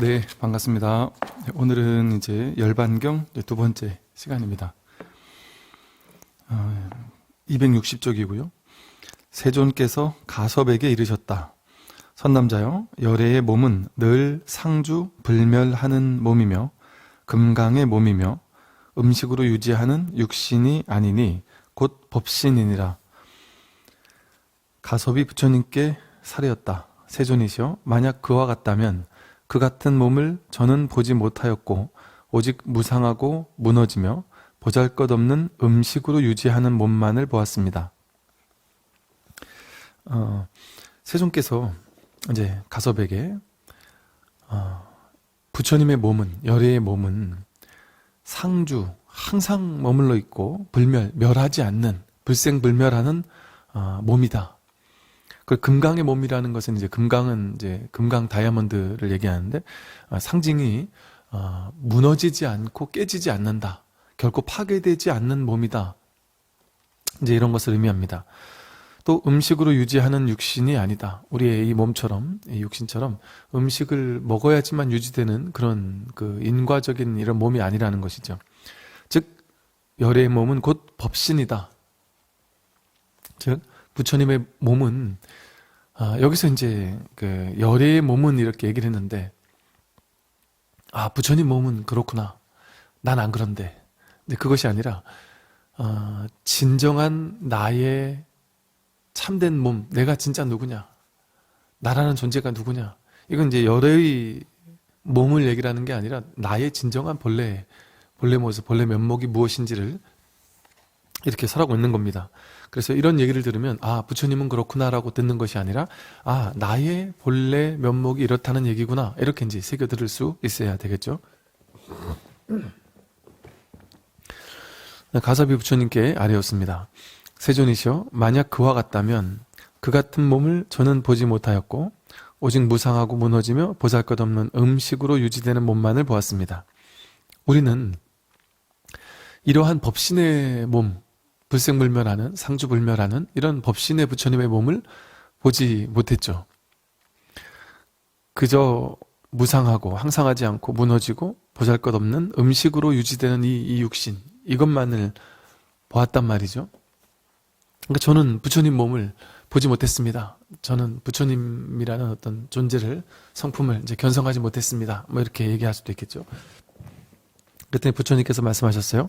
네, 반갑습니다. 오늘은 이제 열반경 두 번째 시간입니다. 260쪽이고요. 세존께서 가섭에게 이르셨다. 선남자여, 열애의 몸은 늘 상주 불멸하는 몸이며 금강의 몸이며 음식으로 유지하는 육신이 아니니 곧 법신이니라. 가섭이 부처님께 사례였다. 세존이시여, 만약 그와 같다면 그 같은 몸을 저는 보지 못하였고 오직 무상하고 무너지며 보잘것없는 음식으로 유지하는 몸만을 보았습니다. 세존께서 이제 가섭에게 부처님의 몸은, 열애의 몸은 상주, 항상 머물러 있고 멸하지 않는, 불생불멸하는 몸이다. 그 금강의 몸이라는 것은 이제 금강은 이제 금강 다이아몬드를 얘기하는데 상징이 무너지지 않고 깨지지 않는다. 결코 파괴되지 않는 몸이다. 이제 이런 것을 의미합니다. 또 음식으로 유지하는 육신이 아니다. 우리의 이 몸처럼, 이 육신처럼 음식을 먹어야지만 유지되는 그런 그 인과적인 이런 몸이 아니라는 것이죠. 즉 열애의 몸은 곧 법신이다. 즉 부처님의 몸은 여기서 이제 그 열애의 몸은 이렇게 얘기를 했는데 부처님 몸은 그렇구나. 난 안 그런데. 근데 그것이 아니라 진정한 나의 참된 몸, 내가 진짜 누구냐? 나라는 존재가 누구냐? 이건 이제 열애의 몸을 얘기를 하는 게 아니라 나의 진정한 본래 모습, 본래 면목이 무엇인지를 이렇게 설하고 있는 겁니다. 그래서 이런 얘기를 들으면 부처님은 그렇구나라고 듣는 것이 아니라 나의 본래 면목이 이렇다는 얘기구나, 이렇게 이제 새겨 들을 수 있어야 되겠죠. 가섭이 부처님께 아뢰었습니다. 세존이시여, 만약 그와 같다면 그 같은 몸을 저는 보지 못하였고 오직 무상하고 무너지며 보잘것없는 음식으로 유지되는 몸만을 보았습니다. 우리는 이러한 법신의 몸, 불생불멸하는, 상주불멸하는 이런 법신의 부처님의 몸을 보지 못했죠. 그저 무상하고 항상하지 않고 무너지고 보잘것없는 음식으로 유지되는 이 육신, 이것만을 보았단 말이죠. 그러니까 저는 부처님 몸을 보지 못했습니다. 저는 부처님이라는 어떤 존재를, 성품을 이제 견성하지 못했습니다. 뭐 이렇게 얘기할 수도 있겠죠. 그랬더니 부처님께서 말씀하셨어요.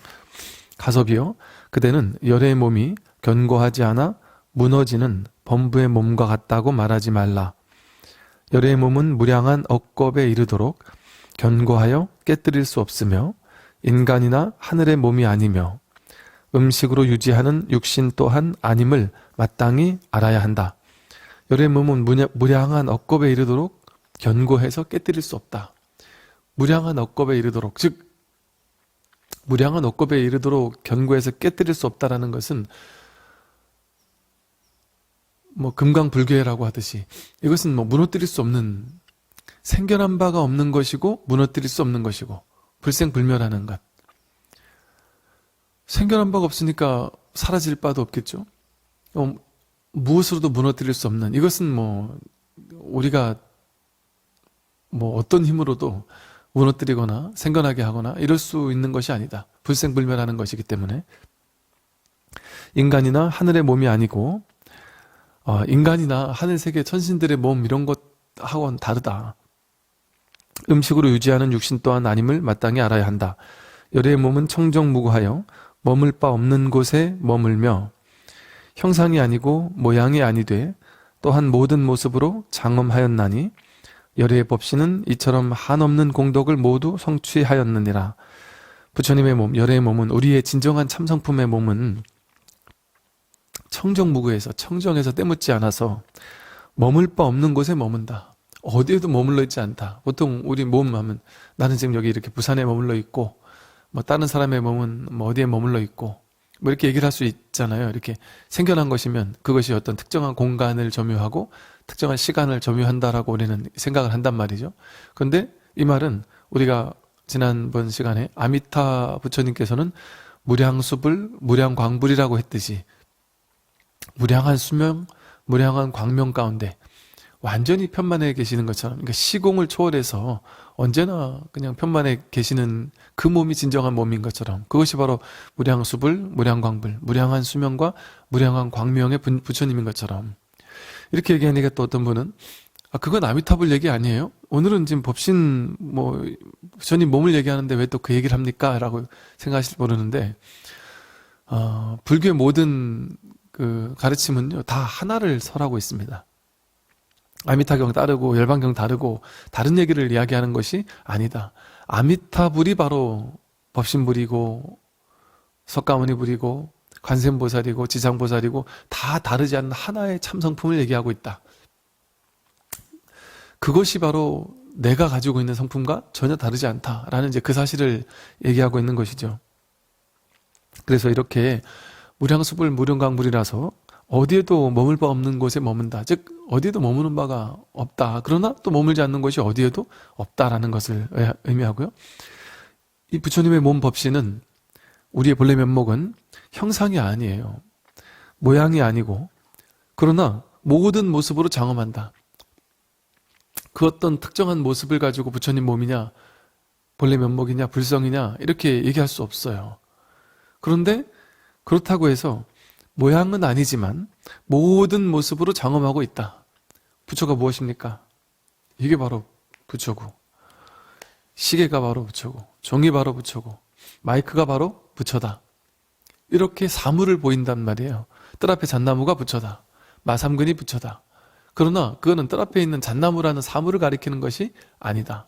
가섭이여, 그대는 열애의 몸이 견고하지 않아 무너지는 범부의 몸과 같다고 말하지 말라. 열애의 몸은 무량한 억겁에 이르도록 견고하여 깨뜨릴 수 없으며 인간이나 하늘의 몸이 아니며 음식으로 유지하는 육신 또한 아님을 마땅히 알아야 한다. 열애의 몸은 무량한 억겁에 이르도록 견고해서 깨뜨릴 수 없다. 무량한 억겁에 이르도록, 즉 무량한 억겁에 이르도록 견고해서 깨뜨릴 수 없다라는 것은 뭐 금강불괴라고 하듯이 이것은 뭐 무너뜨릴 수 없는, 생겨난 바가 없는 것이고 무너뜨릴 수 없는 것이고 불생불멸하는 것. 생겨난 바가 없으니까 사라질 바도 없겠죠. 무엇으로도 무너뜨릴 수 없는, 이것은 뭐 우리가 뭐 어떤 힘으로도 무너뜨리거나 생겨나게 하거나 이럴 수 있는 것이 아니다. 불생불멸하는 것이기 때문에 인간이나 하늘의 몸이 아니고 인간이나 하늘세계 천신들의 몸 이런 것하고는 다르다. 음식으로 유지하는 육신 또한 아님을 마땅히 알아야 한다. 열애의 몸은 청정무구하여 머물 바 없는 곳에 머물며 형상이 아니고 모양이 아니되 또한 모든 모습으로 장엄하였나니 열애의 법신은 이처럼 한없는 공덕을 모두 성취하였느니라. 부처님의 몸, 열애의 몸은, 우리의 진정한 참성품의 몸은 청정무구해서, 청정해서 때묻지 않아서 머물 바 없는 곳에 머문다. 어디에도 머물러 있지 않다. 보통 우리 몸 하면 나는 지금 여기 이렇게 부산에 머물러 있고 뭐 다른 사람의 몸은 뭐 어디에 머물러 있고 뭐 이렇게 얘기를 할 수 있잖아요. 이렇게 생겨난 것이면 그것이 어떤 특정한 공간을 점유하고 특정한 시간을 점유한다라고 우리는 생각을 한단 말이죠. 그런데 이 말은 우리가 지난번 시간에 아미타 부처님께서는 무량수불, 무량광불이라고 했듯이 무량한 수명, 무량한 광명 가운데 완전히 편만에 계시는 것처럼, 그러니까 시공을 초월해서 언제나 그냥 편만에 계시는 그 몸이 진정한 몸인 것처럼, 그것이 바로 무량수불, 무량광불, 무량한 수명과 무량한 광명의 부처님인 것처럼. 이렇게 얘기하니까 또 어떤 분은 그건 아미타불 얘기 아니에요? 오늘은 지금 법신 부처님 몸을 얘기하는데 왜 또 그 얘기를 합니까? 라고 생각하실 모르는데, 불교의 모든 그 가르침은요 다 하나를 설하고 있습니다. 아미타경 따르고 열반경 다르고 다른 얘기를 이야기하는 것이 아니다. 아미타불이 바로 법신불이고 석가모니불이고 관세음보살이고 지상보살이고 다 다르지 않은 하나의 참성품을 얘기하고 있다. 그것이 바로 내가 가지고 있는 성품과 전혀 다르지 않다라는 이제 그 사실을 얘기하고 있는 것이죠. 그래서 이렇게 무량수불 무량광불이라서 어디에도 머물 바 없는 곳에 머문다. 즉 어디에도 머무는 바가 없다. 그러나 또 머물지 않는 것이 어디에도 없다라는 것을 의미하고요. 이 부처님의 몸 법신은 우리의 본래 면목은 형상이 아니에요. 모양이 아니고, 그러나 모든 모습으로 장엄한다. 그 어떤 특정한 모습을 가지고 부처님 몸이냐, 본래 면목이냐, 불성이냐 이렇게 얘기할 수 없어요. 그런데 그렇다고 해서 모양은 아니지만 모든 모습으로 장엄하고 있다. 부처가 무엇입니까? 이게 바로 부처고, 시계가 바로 부처고, 종이 바로 부처고, 마이크가 바로 부처다. 이렇게 사물을 보인단 말이에요. 뜰 앞에 잣나무가 부처다. 마삼근이 부처다. 그러나 그거는 뜰 앞에 있는 잣나무라는 사물을 가리키는 것이 아니다.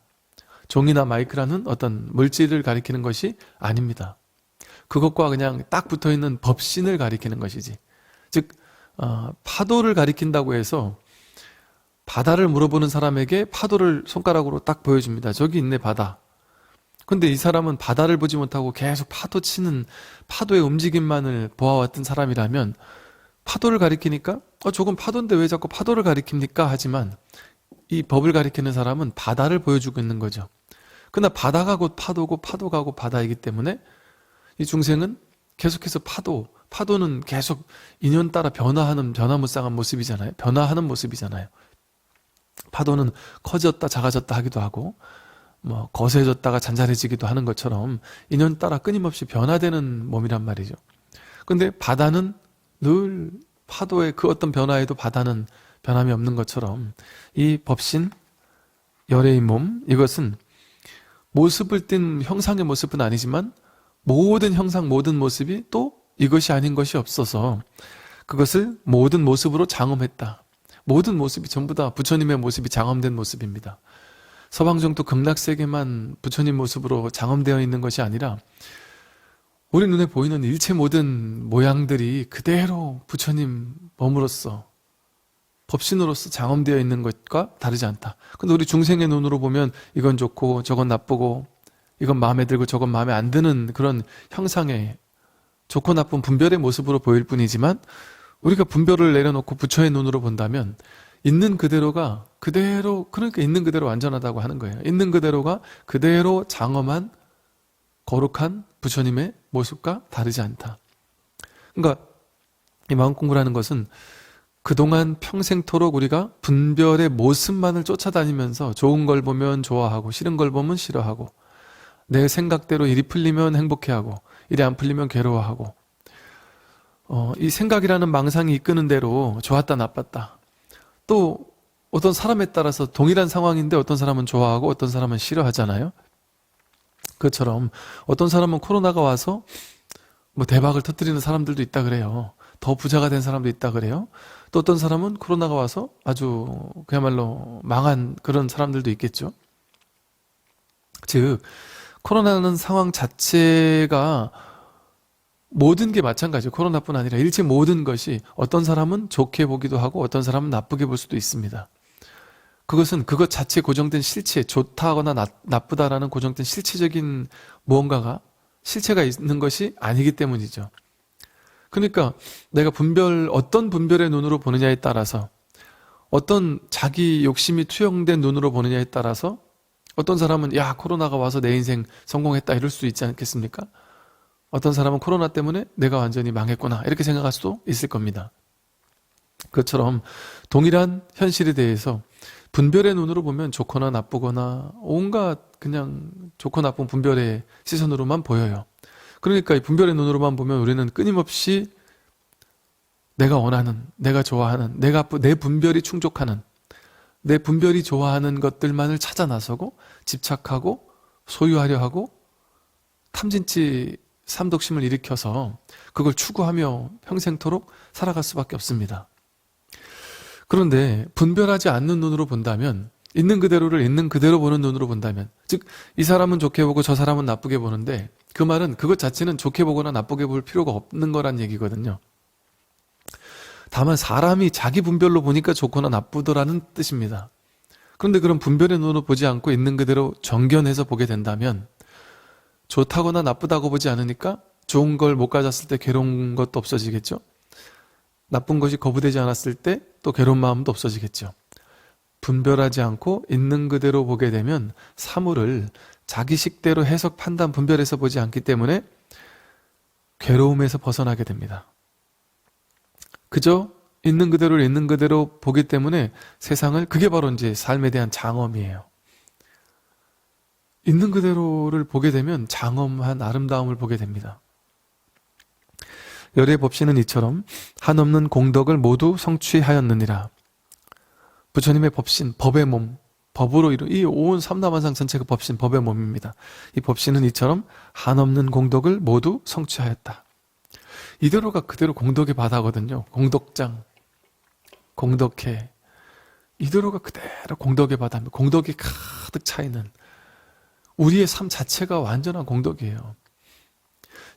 종이나 마이크라는 어떤 물질을 가리키는 것이 아닙니다. 그것과 그냥 딱 붙어있는 법신을 가리키는 것이지. 즉 파도를 가리킨다고 해서 바다를 물어보는 사람에게 파도를 손가락으로 딱 보여줍니다. 저기 있네 바다. 근데 이 사람은 바다를 보지 못하고 계속 파도 치는 파도의 움직임만을 보아왔던 사람이라면 파도를 가리키니까 저건 파도인데 왜 자꾸 파도를 가리킵니까? 하지만 이 법을 가리키는 사람은 바다를 보여주고 있는 거죠. 그러나 바다가 곧 파도고 파도가 곧 바다이기 때문에 이 중생은 계속해서 파도는 계속 인연 따라 변화하는 변화무쌍한 모습이잖아요. 변화하는 모습이잖아요. 파도는 커졌다 작아졌다 하기도 하고 거세졌다가 잔잔해지기도 하는 것처럼 인연 따라 끊임없이 변화되는 몸이란 말이죠. 근데 바다는 늘 파도의 그 어떤 변화에도 바다는 변함이 없는 것처럼 이 법신 열애의 몸, 이것은 모습을 띈 형상의 모습은 아니지만 모든 형상 모든 모습이 또 이것이 아닌 것이 없어서 그것을 모든 모습으로 장엄했다. 모든 모습이 전부 다 부처님의 모습이 장엄된 모습입니다. 서방정토 극락세계만 부처님 모습으로 장엄되어 있는 것이 아니라 우리 눈에 보이는 일체 모든 모양들이 그대로 부처님 몸으로서 법신으로서 장엄되어 있는 것과 다르지 않다. 근데 우리 중생의 눈으로 보면 이건 좋고 저건 나쁘고 이건 마음에 들고 저건 마음에 안 드는 그런 형상의 좋고 나쁜 분별의 모습으로 보일 뿐이지만 우리가 분별을 내려놓고 부처의 눈으로 본다면 있는 그대로가 그대로, 그러니까 있는 그대로 완전하다고 하는 거예요. 있는 그대로가 그대로 장엄한 거룩한 부처님의 모습과 다르지 않다. 그러니까 이 마음 공부라는 것은 그동안 평생토록 우리가 분별의 모습만을 쫓아다니면서 좋은 걸 보면 좋아하고 싫은 걸 보면 싫어하고 내 생각대로 일이 풀리면 행복해하고 일이 안 풀리면 괴로워하고 이 생각이라는 망상이 이끄는 대로 좋았다 나빴다. 또 어떤 사람에 따라서 동일한 상황인데 어떤 사람은 좋아하고 어떤 사람은 싫어하잖아요. 그것처럼 어떤 사람은 코로나가 와서 대박을 터뜨리는 사람들도 있다 그래요. 더 부자가 된 사람도 있다 그래요. 또 어떤 사람은 코로나가 와서 아주 그야말로 망한 그런 사람들도 있겠죠. 즉 코로나는 상황 자체가 모든 게 마찬가지예요. 코로나뿐 아니라 일체 모든 것이 어떤 사람은 좋게 보기도 하고 어떤 사람은 나쁘게 볼 수도 있습니다. 그것은 그것 자체 고정된 실체, 좋다거나 나쁘다라는 고정된 실체적인 무언가가 실체가 있는 것이 아니기 때문이죠. 그러니까 내가 어떤 분별의 눈으로 보느냐에 따라서 어떤 자기 욕심이 투영된 눈으로 보느냐에 따라서 어떤 사람은 야 코로나가 와서 내 인생 성공했다 이럴 수 있지 않겠습니까? 어떤 사람은 코로나 때문에 내가 완전히 망했구나 이렇게 생각할 수도 있을 겁니다. 그것처럼 동일한 현실에 대해서 분별의 눈으로 보면 좋거나 나쁘거나 온갖 그냥 좋고 나쁜 분별의 시선으로만 보여요. 그러니까 이 분별의 눈으로만 보면 우리는 끊임없이 내가 원하는, 내가 좋아하는, 내 분별이 충족하는, 내 분별이 좋아하는 것들만을 찾아 나서고 집착하고 소유하려 하고 탐진치 삼독심을 일으켜서 그걸 추구하며 평생토록 살아갈 수밖에 없습니다. 그런데 분별하지 않는 눈으로 본다면, 있는 그대로를 있는 그대로 보는 눈으로 본다면, 즉 이 사람은 좋게 보고 저 사람은 나쁘게 보는데, 그 말은 그것 자체는 좋게 보거나 나쁘게 볼 필요가 없는 거란 얘기거든요. 다만 사람이 자기 분별로 보니까 좋거나 나쁘더라는 뜻입니다. 그런데 그런 분별의 눈으로 보지 않고 있는 그대로 정견해서 보게 된다면, 좋다거나 나쁘다고 보지 않으니까 좋은 걸 못 가졌을 때 괴로운 것도 없어지겠죠. 나쁜 것이 거부되지 않았을 때 또 괴로운 마음도 없어지겠죠. 분별하지 않고 있는 그대로 보게 되면 사물을 자기 식대로 해석, 판단, 분별해서 보지 않기 때문에 괴로움에서 벗어나게 됩니다. 그저 있는 그대로를 있는 그대로 보기 때문에 세상을, 그게 바로 이제 삶에 대한 장엄이에요. 있는 그대로를 보게 되면 장엄한 아름다움을 보게 됩니다. 열의 법신은 이처럼 한없는 공덕을 모두 성취하였느니라. 부처님의 법신, 법의 몸, 법으로 이룬 이 온 삼라만상 전체가 법신, 법의 몸입니다. 이 법신은 이처럼 한없는 공덕을 모두 성취하였다. 이대로가 그대로 공덕의 바다거든요. 공덕장, 공덕해. 이대로가 그대로 공덕의 바다입니다. 공덕이 가득 차있는, 우리의 삶 자체가 완전한 공덕이에요.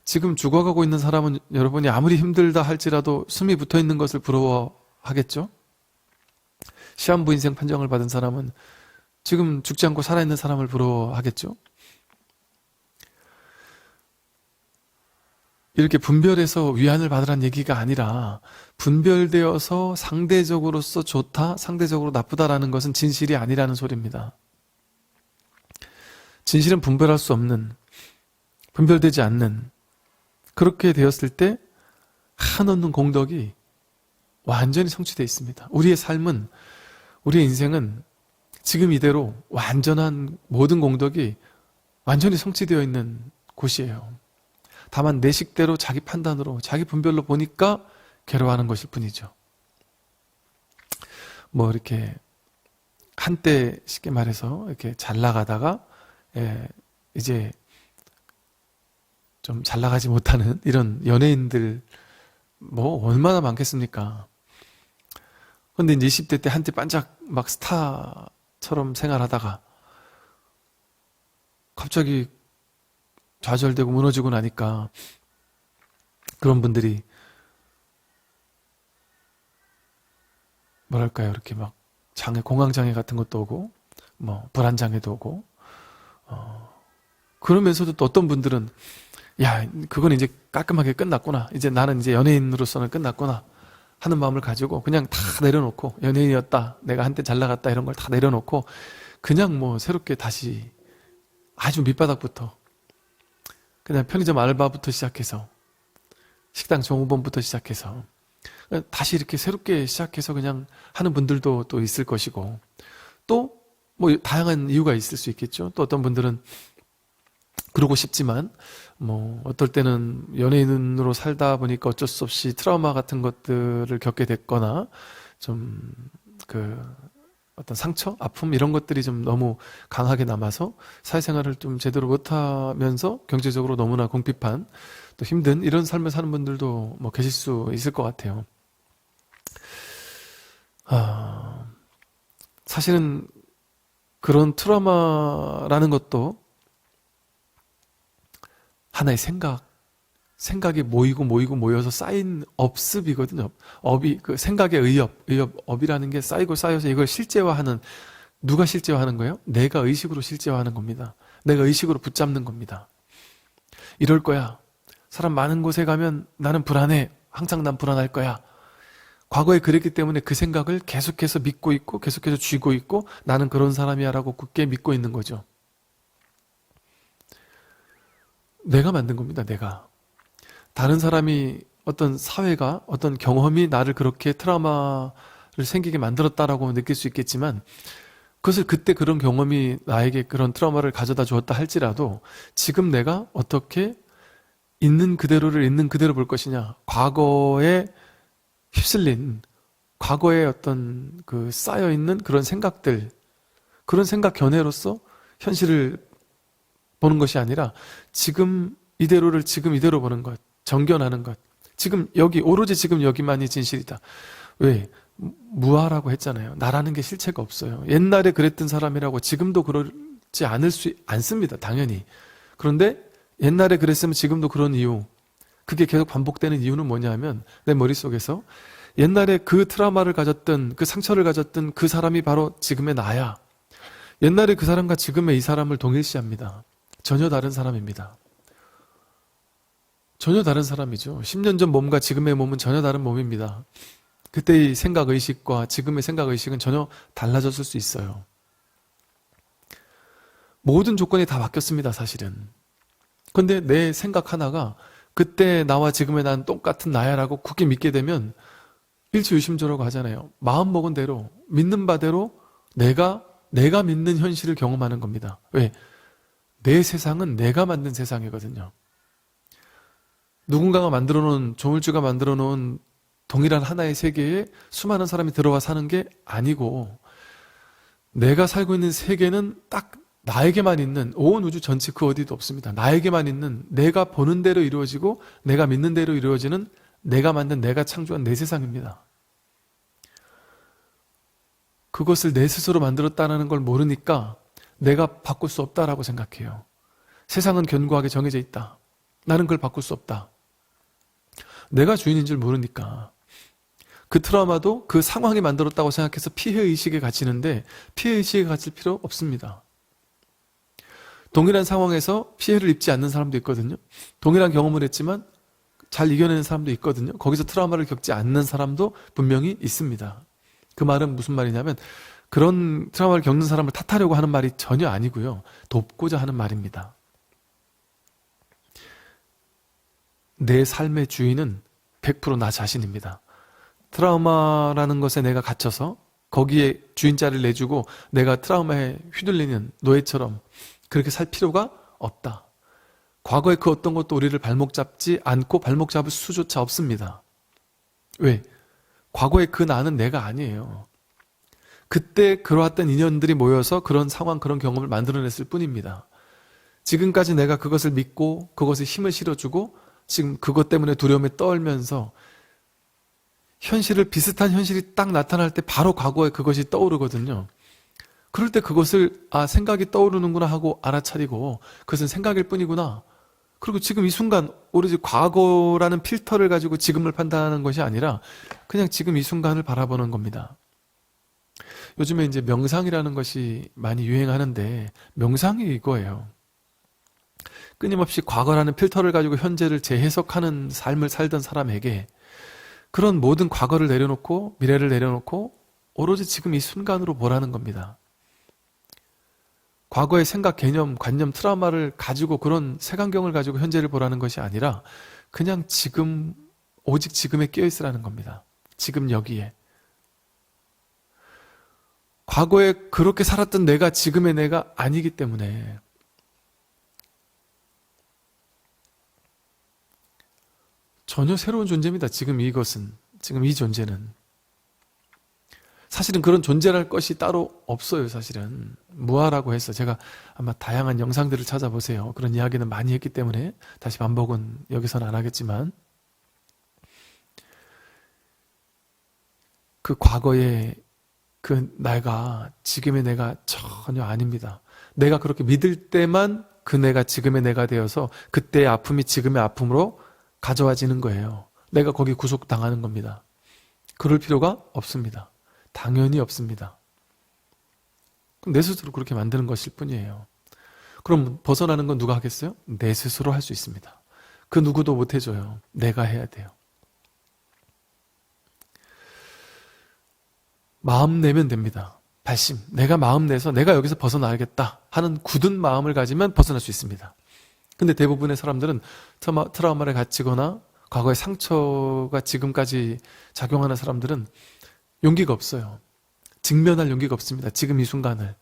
지금 죽어가고 있는 사람은 여러분이 아무리 힘들다 할지라도 숨이 붙어있는 것을 부러워하겠죠? 시한부 인생 판정을 받은 사람은 지금 죽지 않고 살아있는 사람을 부러워하겠죠? 이렇게 분별해서 위안을 받으란 얘기가 아니라, 분별되어서 상대적으로서 좋다, 상대적으로 나쁘다라는 것은 진실이 아니라는 소리입니다. 진실은 분별할 수 없는, 분별되지 않는, 그렇게 되었을 때 한없는 공덕이 완전히 성취되어 있습니다. 우리의 삶은, 우리의 인생은 지금 이대로 완전한 모든 공덕이 완전히 성취되어 있는 곳이에요. 다만 내 식대로 자기 판단으로 자기 분별로 보니까 괴로워하는 것일 뿐이죠. 뭐 이렇게 한때 쉽게 말해서 이렇게 잘 나가다가 이제 좀 잘 나가지 못하는 이런 연예인들 뭐 얼마나 많겠습니까? 근데 이제 20대 때 한때 반짝 막 스타처럼 생활하다가 갑자기 좌절되고 무너지고 나니까 그런 분들이 뭐랄까요, 이렇게 막 장애, 공황장애 같은 것도 오고 뭐 불안장애도 오고 그러면서도 또 어떤 분들은 야, 그건 이제 깔끔하게 끝났구나, 이제 나는 이제 연예인으로서는 끝났구나 하는 마음을 가지고 그냥 다 내려놓고, 연예인이었다, 내가 한때 잘 나갔다, 이런 걸 다 내려놓고 그냥 뭐 새롭게 다시 아주 밑바닥부터 그냥 편의점 알바부터 시작해서 식당 종업원부터 시작해서 다시 이렇게 새롭게 시작해서 그냥 하는 분들도 또 있을 것이고, 또 뭐 다양한 이유가 있을 수 있겠죠. 또 어떤 분들은 그러고 싶지만 뭐 어떨 때는 연예인으로 살다 보니까 어쩔 수 없이 트라우마 같은 것들을 겪게 됐거나 좀 어떤 상처, 아픔 이런 것들이 좀 너무 강하게 남아서 사회생활을 좀 제대로 못하면서 경제적으로 너무나 궁핍한 또 힘든 이런 삶을 사는 분들도 뭐 계실 수 있을 것 같아요. 사실은 그런 트라우마라는 것도 하나의 생각이 모여서 쌓인 업습이거든요. 그 생각의 업이라는 게 쌓이고 쌓여서 이걸 실제화하는, 누가 실제화하는 거예요? 내가 의식으로 실제화하는 겁니다. 내가 의식으로 붙잡는 겁니다. 이럴 거야. 사람 많은 곳에 가면 나는 불안해. 항상 난 불안할 거야. 과거에 그랬기 때문에 그 생각을 계속해서 믿고 있고 계속해서 쥐고 있고 나는 그런 사람이야 라고 굳게 믿고 있는 거죠. 내가 만든 겁니다. 내가. 다른 사람이 어떤 사회가, 어떤 경험이 나를 그렇게 트라우마를 생기게 만들었다라고 느낄 수 있겠지만, 그것을 그때 그런 경험이 나에게 그런 트라우마를 가져다 주었다 할지라도 지금 내가 어떻게 있는 그대로를 있는 그대로 볼 것이냐, 과거에 휩쓸린, 과거에 어떤 그 쌓여있는 그런 생각들, 그런 생각 견해로서 현실을 보는 것이 아니라 지금 이대로를 지금 이대로 보는 것, 정견하는 것, 지금 여기, 오로지 지금 여기만이 진실이다. 왜? 무아라고 했잖아요. 나라는 게 실체가 없어요. 옛날에 그랬던 사람이라고 지금도 그러지 않습니다. 당연히. 그런데 옛날에 그랬으면 지금도 그런 이유, 그게 계속 반복되는 이유는 뭐냐면 내 머릿속에서 옛날에 그 트라우마를 가졌던, 그 상처를 가졌던 그 사람이 바로 지금의 나야. 옛날에 그 사람과 지금의 이 사람을 동일시합니다. 전혀 다른 사람입니다. 전혀 다른 사람이죠. 10년 전 몸과 지금의 몸은 전혀 다른 몸입니다. 그때의 생각 의식과 지금의 생각 의식은 전혀 달라졌을 수 있어요. 모든 조건이 다 바뀌었습니다, 사실은. 근데 내 생각 하나가 그때 나와 지금의 난 똑같은 나야라고 굳게 믿게 되면 일치유심조라고 하잖아요. 마음 먹은 대로, 믿는 바대로 내가 믿는 현실을 경험하는 겁니다. 왜? 내 세상은 내가 만든 세상이거든요. 누군가가 만들어 놓은, 조물주가 만들어 놓은 동일한 하나의 세계에 수많은 사람이 들어와 사는 게 아니고, 내가 살고 있는 세계는 딱 나에게만 있는, 온 우주 전체 그 어디도 없습니다. 나에게만 있는, 내가 보는 대로 이루어지고 내가 믿는 대로 이루어지는, 내가 만든, 내가 창조한 내 세상입니다. 그것을 내 스스로 만들었다는 걸 모르니까 내가 바꿀 수 없다라고 생각해요. 세상은 견고하게 정해져 있다. 나는 그걸 바꿀 수 없다. 내가 주인인 줄 모르니까. 그 트라우마도 그 상황이 만들었다고 생각해서 피해의식에 갇히는데 피해의식에 갇힐 필요 없습니다. 동일한 상황에서 피해를 입지 않는 사람도 있거든요. 동일한 경험을 했지만 잘 이겨내는 사람도 있거든요. 거기서 트라우마를 겪지 않는 사람도 분명히 있습니다. 그 말은 무슨 말이냐면 그런 트라우마를 겪는 사람을 탓하려고 하는 말이 전혀 아니고요. 돕고자 하는 말입니다. 내 삶의 주인은 100% 나 자신입니다. 트라우마라는 것에 내가 갇혀서 거기에 주인자를 내주고 내가 트라우마에 휘둘리는 노예처럼 그렇게 살 필요가 없다. 과거의 그 어떤 것도 우리를 발목 잡지 않고 발목 잡을 수조차 없습니다. 왜? 과거의 그 나는 내가 아니에요. 그때 그러했던 인연들이 모여서 그런 상황, 그런 경험을 만들어냈을 뿐입니다. 지금까지 내가 그것을 믿고 그것에 힘을 실어주고 지금 그것 때문에 두려움에 떨면서 현실을, 비슷한 현실이 딱 나타날 때 바로 과거에 그것이 떠오르거든요. 그럴 때 그것을 생각이 떠오르는구나 하고 알아차리고 그것은 생각일 뿐이구나. 그리고 지금 이 순간 오로지 과거라는 필터를 가지고 지금을 판단하는 것이 아니라 그냥 지금 이 순간을 바라보는 겁니다. 요즘에 이제 명상이라는 것이 많이 유행하는데 명상이 이거예요. 끊임없이 과거라는 필터를 가지고 현재를 재해석하는 삶을 살던 사람에게 그런 모든 과거를 내려놓고 미래를 내려놓고 오로지 지금 이 순간으로 보라는 겁니다. 과거의 생각, 개념, 관념, 트라우마를 가지고 그런 색안경을 가지고 현재를 보라는 것이 아니라 그냥 지금, 오직 지금에 끼어있으라는 겁니다. 지금 여기에. 과거에 그렇게 살았던 내가 지금의 내가 아니기 때문에 전혀 새로운 존재입니다. 지금 이것은, 지금 이 존재는. 사실은 그런 존재랄 것이 따로 없어요. 사실은 무아라고 해서 제가 아마 다양한 영상들을 찾아보세요. 그런 이야기는 많이 했기 때문에 다시 반복은 여기서는 안 하겠지만 그 과거의 그 내가 지금의 내가 전혀 아닙니다. 내가 그렇게 믿을 때만 그 내가 지금의 내가 되어서 그때의 아픔이 지금의 아픔으로 가져와지는 거예요. 내가 거기 구속당하는 겁니다. 그럴 필요가 없습니다. 당연히 없습니다. 내 스스로 그렇게 만드는 것일 뿐이에요. 그럼 벗어나는 건 누가 하겠어요? 내 스스로 할 수 있습니다. 그 누구도 못 해줘요. 내가 해야 돼요. 마음 내면 됩니다. 발심. 내가 마음 내서 내가 여기서 벗어나야겠다 하는 굳은 마음을 가지면 벗어날 수 있습니다. 근데 대부분의 사람들은 트라우마를 갇히거나 과거의 상처가 지금까지 작용하는 사람들은 용기가 없어요. 직면할 용기가 없습니다. 지금 이 순간을.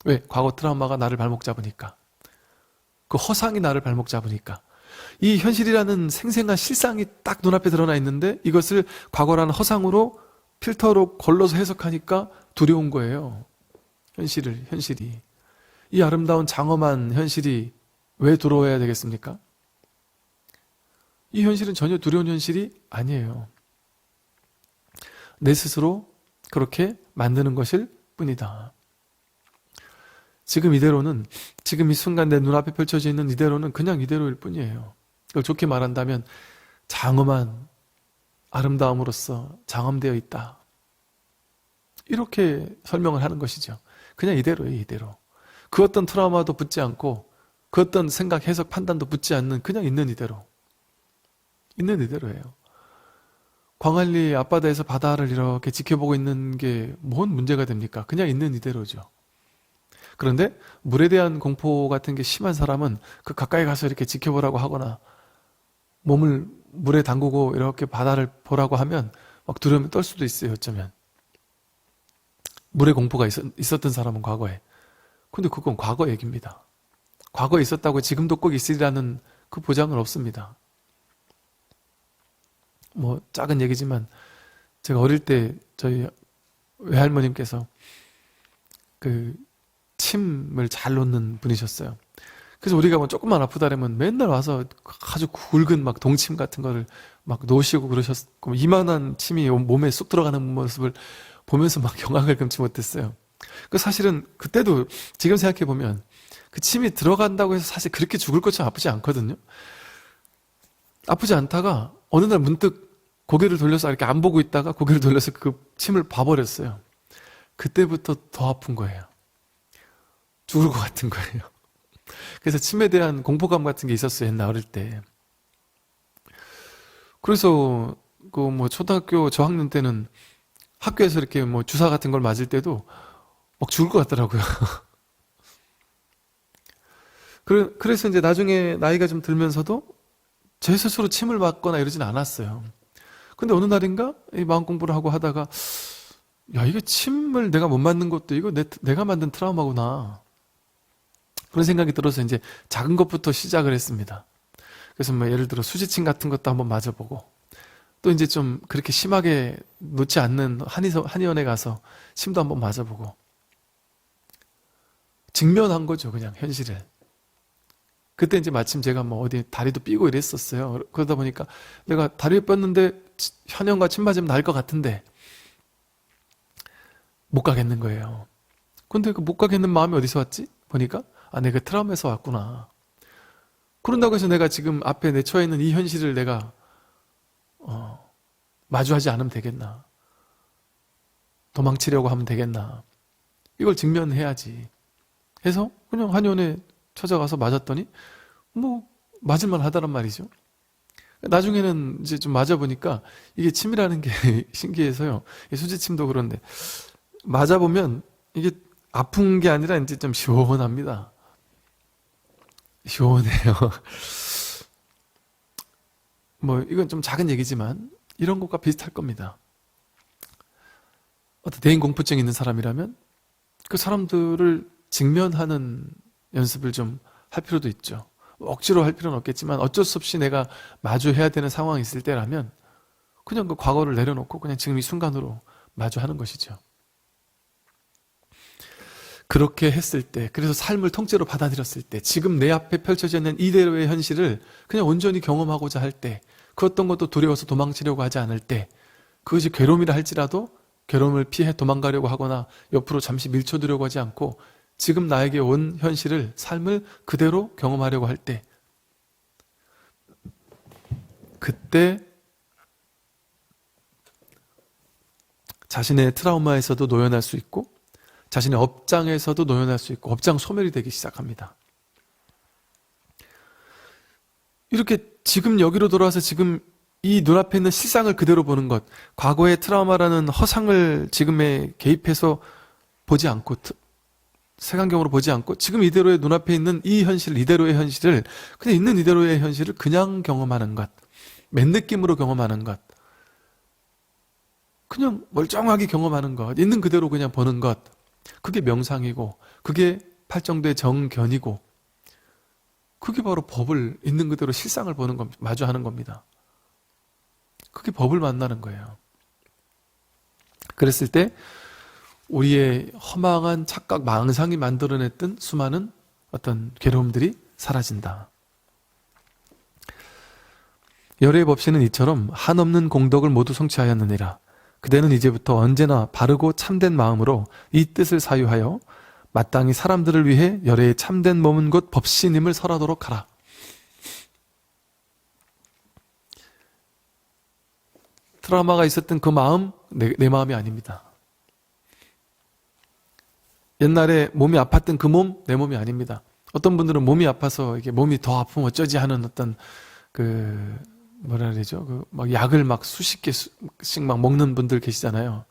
왜? 과거 트라우마가 나를 발목 잡으니까. 그 허상이 나를 발목 잡으니까. 이 현실이라는 생생한 실상이 딱 눈앞에 드러나 있는데 이것을 과거라는 허상으로 필터로 걸러서 해석하니까 두려운 거예요. 현실이. 이 아름다운 장엄한 현실이 왜 두려워해야 되겠습니까? 이 현실은 전혀 두려운 현실이 아니에요. 내 스스로 그렇게 만드는 것일 뿐이다. 지금 이대로는, 지금 이 순간 내 눈앞에 펼쳐져 있는 이대로는 그냥 이대로일 뿐이에요. 이걸 좋게 말한다면 장엄한 아름다움으로서 장엄되어 있다. 이렇게 설명을 하는 것이죠. 그냥 이대로예요, 이대로. 그 어떤 트라우마도 붙지 않고 그 어떤 생각, 해석, 판단도 붙지 않는 그냥 있는 이대로. 있는 이대로예요. 광안리 앞바다에서 바다를 이렇게 지켜보고 있는 게 뭔 문제가 됩니까? 그냥 있는 이대로죠. 그런데 물에 대한 공포 같은 게 심한 사람은 그 가까이 가서 이렇게 지켜보라고 하거나 몸을 물에 담그고 이렇게 바다를 보라고 하면 막 두려움에 떨 수도 있어요, 어쩌면. 물에 공포가 있었던 사람은 과거에. 근데 그건 과거 얘기입니다. 과거에 있었다고 지금도 꼭 있으리라는 그 보장은 없습니다. 뭐 작은 얘기지만 제가 어릴 때 저희 외할머님께서 그 침을 잘 놓는 분이셨어요. 그래서 우리가 뭐 조금만 아프다 그러면 맨날 와서 아주 굵은 막 동침 같은 거를 막 놓으시고 그러셨고, 이만한 침이 몸에 쑥 들어가는 모습을 보면서 막 경악을 금치 못했어요. 그 사실은 그때도 지금 생각해 보면 그 침이 들어간다고 해서 사실 그렇게 죽을 것처럼 아프지 않거든요. 아프지 않다가 어느 날 문득 고개를 돌려서 이렇게 안 보고 있다가 고개를 돌려서 그 침을 봐버렸어요. 그때부터 더 아픈 거예요. 죽을 것 같은 거예요. 그래서 침에 대한 공포감 같은 게 있었어요, 옛날 어릴 때. 그래서 그 뭐 초등학교 저학년 때는 학교에서 이렇게 뭐 주사 같은 걸 맞을 때도 막 죽을 것 같더라고요. 그래서 이제 나중에 나이가 좀 들면서도 제 스스로 침을 맞거나 이러진 않았어요. 근데 어느 날인가 이 마음 공부를 하고 하다가 야, 이거 침을 내가 못 맞는 것도 이거 내가 만든 트라우마구나. 그런 생각이 들어서 이제 작은 것부터 시작을 했습니다. 그래서 뭐 예를 들어 수지침 같은 것도 한번 맞아보고, 또 이제 좀 그렇게 심하게 놓지 않는 한의원에 가서 침도 한번 맞아보고, 직면한 거죠, 그냥 현실을. 그때 이제 마침 제가 뭐 어디 다리도 삐고 이랬었어요. 그러다 보니까 내가 다리에 뼈는데 현영과 침 맞으면 나을 것 같은데 못 가겠는 거예요. 근데 그 못 가겠는 마음이 어디서 왔지? 보니까 아, 내가 트라우마에서 왔구나. 그런다고 해서 내가 지금 앞에 내 처해 있는 이 현실을 내가 마주하지 않으면 되겠나? 도망치려고 하면 되겠나? 이걸 직면해야지. 해서 그냥 한의원에 찾아가서 맞았더니 뭐 맞을만 하다란 말이죠. 나중에는 이제 좀 맞아보니까 이게 침이라는 게 신기해서요. 수지침도 그런데 맞아보면 이게 아픈 게 아니라 이제 좀 시원합니다. 시원해요. 뭐 이건 좀 작은 얘기지만 이런 것과 비슷할 겁니다. 어떤 대인 공포증 있는 사람이라면 그 사람들을 직면하는 연습을 좀 할 필요도 있죠. 억지로 할 필요는 없겠지만 어쩔 수 없이 내가 마주해야 되는 상황이 있을 때라면 그냥 그 과거를 내려놓고 그냥 지금 이 순간으로 마주하는 것이죠. 그렇게 했을 때, 그래서 삶을 통째로 받아들였을 때, 지금 내 앞에 펼쳐져 있는 이대로의 현실을 그냥 온전히 경험하고자 할 때, 그 어떤 것도 두려워서 도망치려고 하지 않을 때, 그것이 괴로움이라 할지라도 괴로움을 피해 도망가려고 하거나 옆으로 잠시 밀쳐두려고 하지 않고 지금 나에게 온 현실을, 삶을 그대로 경험하려고 할 때, 그때 자신의 트라우마에서도 노연할 수 있고 자신의 업장에서도 노연할 수 있고 업장 소멸이 되기 시작합니다. 이렇게 지금 여기로 돌아와서 지금 이 눈앞에 있는 실상을 그대로 보는 것, 과거의 트라우마라는 허상을 지금에 개입해서 보지 않고 색안경으로 보지 않고 지금 이대로의 눈앞에 있는 이 현실, 이대로의 현실을, 그냥 있는 이대로의 현실을 그냥 경험하는 것, 맨 느낌으로 경험하는 것, 그냥 멀쩡하게 경험하는 것, 있는 그대로 그냥 보는 것, 그게 명상이고, 그게 팔정도의 정견이고, 그게 바로 법을 있는 그대로 실상을 보는 겁니다. 마주하는 겁니다. 그게 법을 만나는 거예요. 그랬을 때 우리의 허망한 착각, 망상이 만들어냈던 수많은 어떤 괴로움들이 사라진다. 열의 법신은 이처럼 한없는 공덕을 모두 성취하였느니라. 그대는 이제부터 언제나 바르고 참된 마음으로 이 뜻을 사유하여 마땅히 사람들을 위해 열의 참된 몸은 곧 법신임을 설하도록 하라. 트라우마가 있었던 그 마음, 내 마음이 아닙니다. 옛날에 몸이 아팠던 그 몸, 내 몸이 아닙니다. 어떤 분들은 몸이 아파서 이게 몸이 더 아프면 어쩌지 하는 어떤 뭐라 그러죠? 막 약을 막 수십 개씩 막 먹는 분들 계시잖아요.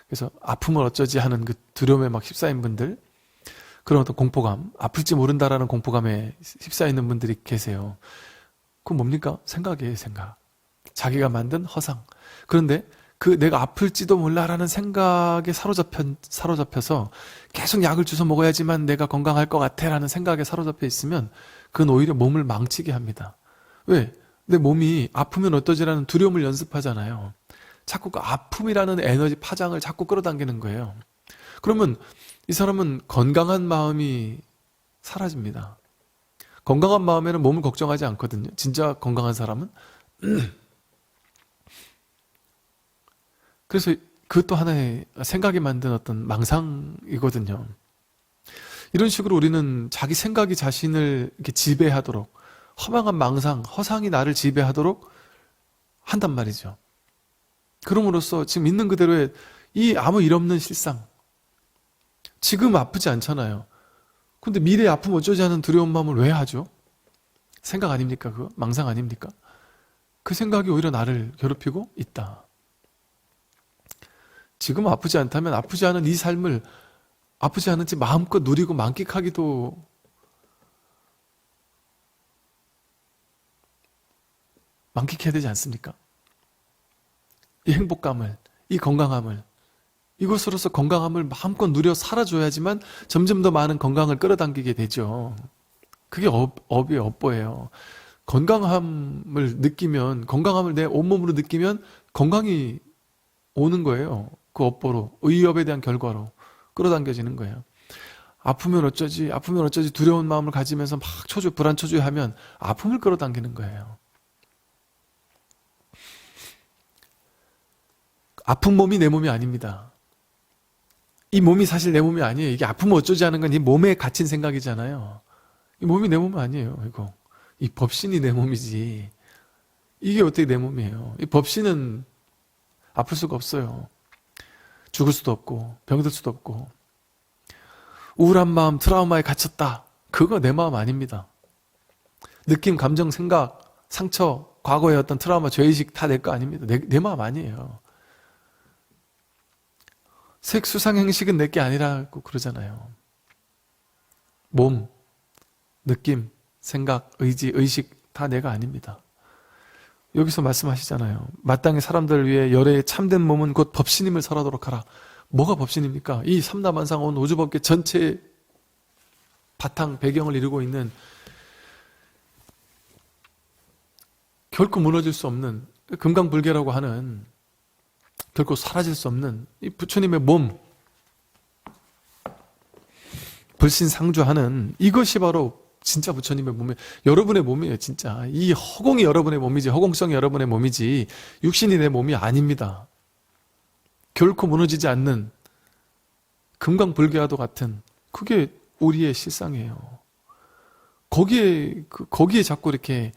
그래서 아프면 어쩌지 하는 그 두려움에 막 휩싸인 분들, 그런 어떤 공포감, 아플지 모른다라는 공포감에 휩싸이는 분들이 계세요. 그건 뭡니까? 생각이에요, 생각. 자기가 만든 허상. 그런데 내가 아플지도 몰라라는 생각에 사로잡혀서 계속 약을 주워 먹어야지만 내가 건강할 것 같아라는 생각에 사로잡혀 있으면 그건 오히려 몸을 망치게 합니다. 왜? 내 몸이 아프면 어떠지라는 두려움을 연습하잖아요. 자꾸 그 아픔이라는 에너지 파장을 자꾸 끌어당기는 거예요. 그러면 이 사람은 건강한 마음이 사라집니다. 건강한 마음에는 몸을 걱정하지 않거든요. 진짜 건강한 사람은. 그래서 그것도 하나의 생각이 만든 어떤 망상이거든요. 이런 식으로 우리는 자기 생각이 자신을 이렇게 지배하도록, 허망한 망상, 허상이 나를 지배하도록 한단 말이죠. 그럼으로써 지금 있는 그대로의 이 아무 일 없는 실상, 지금 아프지 않잖아요. 근데 미래에 아프면 어쩌지 하는 두려운 마음을 왜 하죠? 생각 아닙니까? 그거? 망상 아닙니까? 그 생각이 오히려 나를 괴롭히고 있다. 지금 아프지 않다면 아프지 않은 이 삶을 아프지 않은지 마음껏 누리고 만끽하기도 만끽해야 되지 않습니까? 이 행복감을, 이 건강함을, 이것으로서 건강함을 마음껏 누려 살아줘야지만 점점 더 많은 건강을 끌어당기게 되죠. 그게 업의 업보예요. 건강함을 느끼면, 건강함을 내 온몸으로 느끼면 건강이 오는 거예요. 그 업보로, 의업에 대한 결과로 끌어당겨지는 거예요. 아프면 어쩌지, 아프면 어쩌지 두려운 마음을 가지면서 막 불안 초조해하면 아픔을 끌어당기는 거예요. 아픈 몸이 내 몸이 아닙니다. 이 몸이 사실 내 몸이 아니에요. 이게 아프면 어쩌지 하는 건 이 몸에 갇힌 생각이잖아요. 이 몸이 내 몸은 아니에요. 이거. 이 법신이 내 몸이지. 이게 어떻게 내 몸이에요. 이 법신은 아플 수가 없어요. 죽을 수도 없고 병들 수도 없고. 우울한 마음, 트라우마에 갇혔다. 그거 내 마음 아닙니다. 느낌, 감정, 생각, 상처, 과거의 어떤 트라우마, 죄의식 다 내 거 아닙니다. 내 마음 아니에요. 색, 수상, 행식은 내 게 아니라고 그러잖아요. 몸, 느낌, 생각, 의지, 의식 다 내가 아닙니다. 여기서 말씀하시잖아요. 마땅히 사람들을 위해 열의 참된 몸은 곧 법신임을 설하도록 하라. 뭐가 법신입니까? 이 삼라만상 온 우주법계 전체의 바탕, 배경을 이루고 있는 결코 무너질 수 없는 금강불개라고 하는 결코 사라질 수 없는 이 부처님의 몸, 불신상주하는 이것이 바로 진짜 부처님의 몸이에요. 여러분의 몸이에요. 진짜 이 허공이 여러분의 몸이지, 허공성이 여러분의 몸이지 육신이 내 몸이 아닙니다. 결코 무너지지 않는 금강불개와도 같은 그게 우리의 실상이에요. 거기에 자꾸 이렇게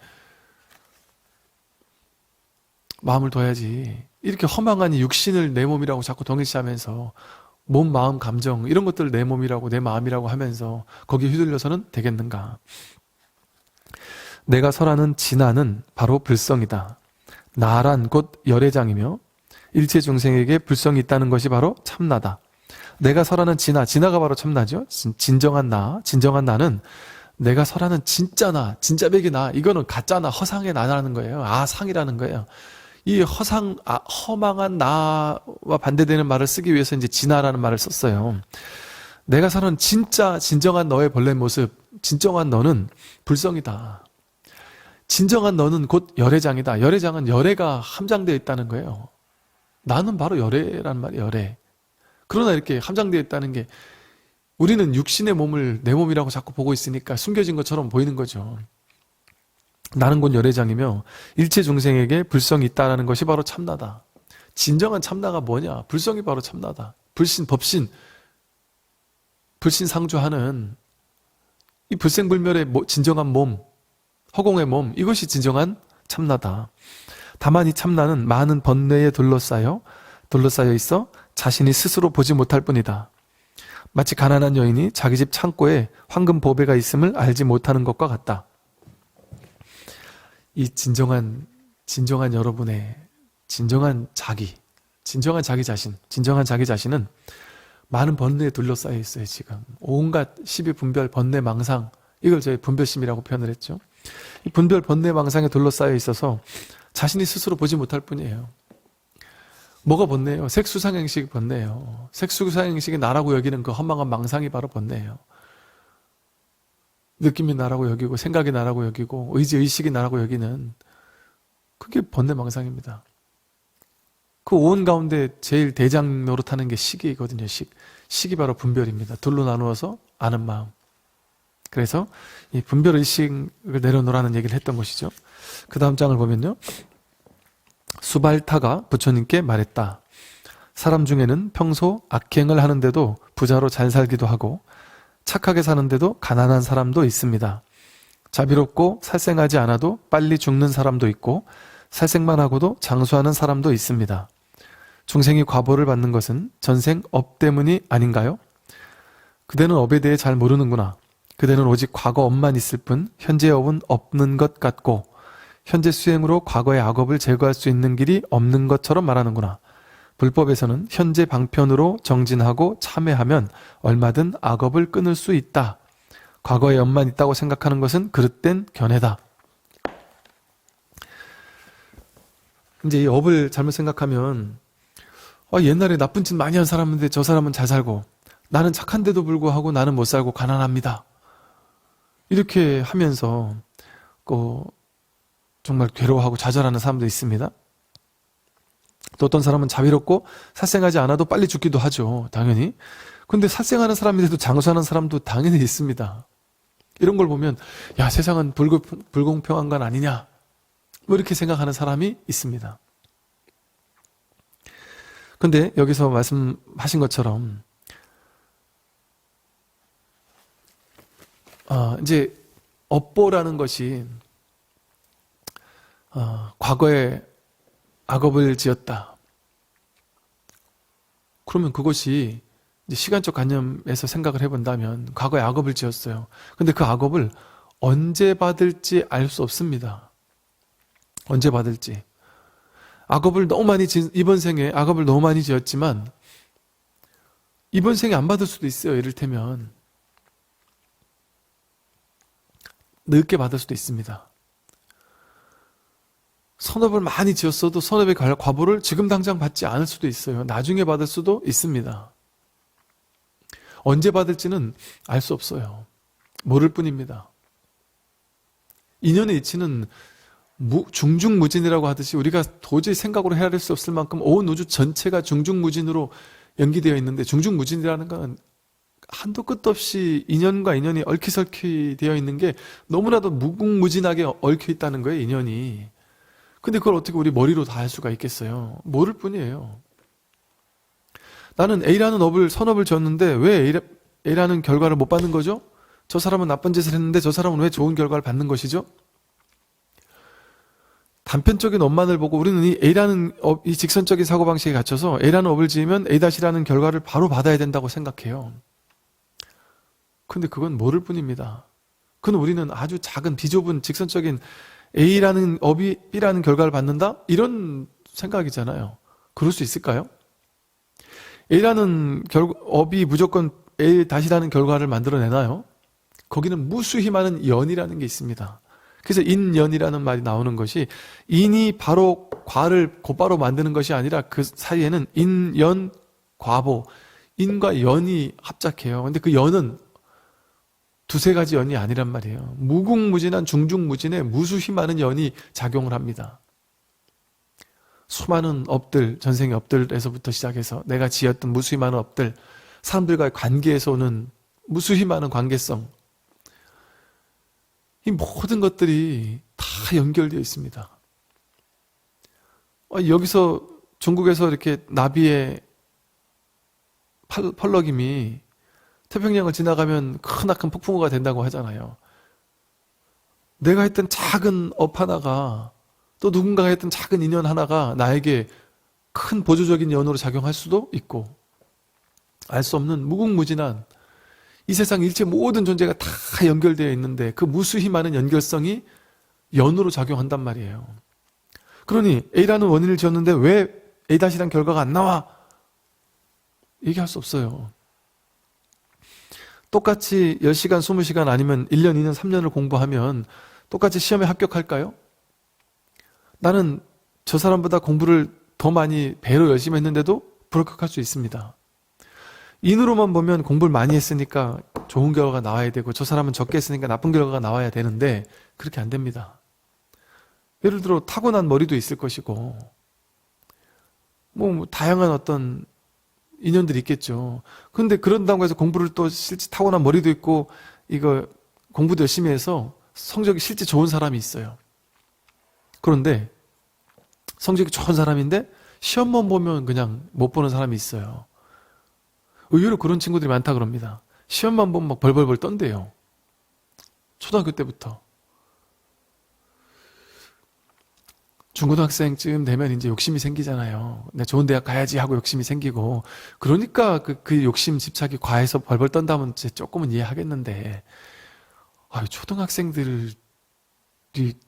마음을 둬야지. 이렇게 허망한 육신을 내 몸이라고 자꾸 동일시하면서 몸, 마음, 감정 이런 것들을 내 몸이라고 내 마음이라고 하면서 거기에 휘둘려서는 되겠는가. 내가 설하는 진화는 바로 불성이다. 나란 곧 열애장이며 일체 중생에게 불성이 있다는 것이 바로 참나다. 내가 설하는 진화가 바로 참나죠. 진정한 나는 내가 설하는 진짜 나, 진짜 백이 나, 이거는 가짜 나, 허상의 나라는 거예요. 상이라는 거예요. 이 허망한 나와 반대되는 말을 쓰기 위해서 이제 진화라는 말을 썼어요. 내가 설하는 진짜, 진정한 너의 본래 모습, 진정한 너는 불성이다. 진정한 너는 곧 열애장이다. 열애장은 열애가 함장되어 있다는 거예요. 나는 바로 열애라는 말이에요, 열애. 그러나 이렇게 함장되어 있다는 게 우리는 육신의 몸을 내 몸이라고 자꾸 보고 있으니까 숨겨진 것처럼 보이는 거죠. 나는 곧 열애장이며 일체 중생에게 불성이 있다는 것이 바로 참나다. 진정한 참나가 뭐냐? 불성이 바로 참나다. 불신, 법신, 불신상조하는 이 불생불멸의 진정한 몸, 허공의 몸, 이것이 진정한 참나다. 다만 이 참나는 많은 번뇌에 둘러싸여 있어 자신이 스스로 보지 못할 뿐이다. 마치 가난한 여인이 자기 집 창고에 황금 보배가 있음을 알지 못하는 것과 같다. 이 진정한 여러분의 진정한 자기 자신은 많은 번뇌에 둘러싸여 있어요. 지금 온갖 시비 분별 번뇌 망상, 이걸 저희 분별심이라고 표현을 했죠. 이 분별 번뇌 망상에 둘러싸여 있어서 자신이 스스로 보지 못할 뿐이에요. 뭐가 번뇌예요? 색수상행식이 번뇌예요. 색수상행식이 나라고 여기는 그 허망한 망상이 바로 번뇌예요. 느낌이 나라고 여기고 생각이 나라고 여기고 의식이 나라고 여기는 그게 번뇌 망상입니다. 그 오온 가운데 제일 대장 노릇하는 게 식이거든요. 식이 바로 분별입니다. 둘로 나누어서 아는 마음. 그래서 이 분별 의식을 내려놓으라는 얘기를 했던 것이죠. 그 다음 장을 보면요. 수발타가 부처님께 말했다. 사람 중에는 평소 악행을 하는데도 부자로 잘 살기도 하고 착하게 사는데도 가난한 사람도 있습니다. 자비롭고 살생하지 않아도 빨리 죽는 사람도 있고 살생만 하고도 장수하는 사람도 있습니다. 중생이 과보를 받는 것은 전생 업 때문이 아닌가요? 그대는 업에 대해 잘 모르는구나. 그대는 오직 과거 업만 있을 뿐 현재 업은 없는 것 같고 현재 수행으로 과거의 악업을 제거할 수 있는 길이 없는 것처럼 말하는구나. 불법에서는 현재 방편으로 정진하고 참회하면 얼마든 악업을 끊을 수 있다. 과거의 업만 있다고 생각하는 것은 그릇된 견해다. 이제 이 업을 잘못 생각하면 옛날에 나쁜 짓 많이 한 사람인데 저 사람은 잘 살고 나는 착한데도 불구하고 나는 못 살고 가난합니다. 이렇게 하면서 정말 괴로워하고 좌절하는 사람도 있습니다. 또 어떤 사람은 자비롭고 살생하지 않아도 빨리 죽기도 하죠. 당연히. 근데 살생하는 사람인데도 장수하는 사람도 당연히 있습니다. 이런 걸 보면 야, 세상은 불공평한 건 아니냐, 뭐 이렇게 생각하는 사람이 있습니다. 근데 여기서 말씀하신 것처럼 이제 업보라는 것이 과거에 악업을 지었다. 그러면 그것이 이제 시간적 관념에서 생각을 해본다면 과거에 악업을 지었어요. 근데 그 악업을 언제 받을지 알 수 없습니다. 언제 받을지. 악업을 너무 많이 이번 생에 악업을 너무 많이 지었지만 이번 생에 안 받을 수도 있어요. 이를테면 늦게 받을 수도 있습니다. 선업을 많이 지었어도 선업의 과보를 지금 당장 받지 않을 수도 있어요. 나중에 받을 수도 있습니다. 언제 받을지는 알 수 없어요. 모를 뿐입니다. 인연의 이치는 중중무진이라고 하듯이 우리가 도저히 생각으로 헤아릴 수 없을 만큼 온 우주 전체가 중중무진으로 연기되어 있는데, 중중무진이라는 건 한도 끝도 없이 인연과 인연이 얽히설키 되어 있는 게 너무나도 무궁무진하게 얽혀 있다는 거예요, 인연이. 근데 그걸 어떻게 우리 머리로 다 할 수가 있겠어요? 모를 뿐이에요. 나는 A라는 선업을 지었는데 왜 A라는 결과를 못 받는 거죠? 저 사람은 나쁜 짓을 했는데 저 사람은 왜 좋은 결과를 받는 것이죠? 단편적인 업만을 보고 우리는 이 A라는 이 직선적인 사고방식에 갇혀서 A라는 업을 지으면 A-라는 결과를 바로 받아야 된다고 생각해요. 근데 그건 모를 뿐입니다. 그건 우리는 아주 작은 비좁은 직선적인 A라는 업이 B라는 결과를 받는다? 이런 생각이잖아요. 그럴 수 있을까요? A라는 업이 무조건 A-라는 결과를 만들어내나요? 거기는 무수히 많은 연이라는 게 있습니다. 그래서 인연이라는 말이 나오는 것이 인이 바로 과를 곧바로 만드는 것이 아니라 그 사이에는 인연, 과보, 인과 연이 합작해요. 근데 그 연은 두세 가지 연이 아니란 말이에요. 무궁무진한 중중무진의 무수히 많은 연이 작용을 합니다. 수많은 업들, 전생의 업들에서부터 시작해서 내가 지었던 무수히 많은 업들, 사람들과의 관계에서 오는 무수히 많은 관계성, 이 모든 것들이 다 연결되어 있습니다. 여기서 중국에서 이렇게 나비의 펄럭임이 태평양을 지나가면 크나큰 폭풍우가 된다고 하잖아요. 내가 했던 작은 업 하나가 또 누군가가 했던 작은 인연 하나가 나에게 큰 보조적인 연으로 작용할 수도 있고, 알 수 없는 무궁무진한 이 세상 일체 모든 존재가 다 연결되어 있는데 그 무수히 많은 연결성이 연으로 작용한단 말이에요. 그러니 A라는 원인을 지었는데 왜 A-란 결과가 안 나와? 얘기할 수 없어요. 똑같이 10시간, 20시간 아니면 1년, 2년, 3년을 공부하면 똑같이 시험에 합격할까요? 나는 저 사람보다 공부를 더 많이 배로 열심히 했는데도 불합격할 수 있습니다. 인으로만 보면 공부를 많이 했으니까 좋은 결과가 나와야 되고 저 사람은 적게 했으니까 나쁜 결과가 나와야 되는데 그렇게 안 됩니다. 예를 들어 타고난 머리도 있을 것이고 뭐 다양한 어떤 인연들이 있겠죠. 그런데 그런다고 해서 공부를 또 실제 타고난 머리도 있고 이거 공부도 열심히 해서 성적이 실제 좋은 사람이 있어요. 그런데 성적이 좋은 사람인데 시험만 보면 그냥 못 보는 사람이 있어요. 의외로 그런 친구들이 많다 그럽니다. 시험만 보면 막 벌벌벌 떤대요. 초등학교 때부터. 중고등학생쯤 되면 이제 욕심이 생기잖아요. 내가 좋은 대학 가야지 하고 욕심이 생기고. 그러니까 그 욕심 집착이 과해서 벌벌 떤다면 이제 조금은 이해하겠는데, 초등학생들이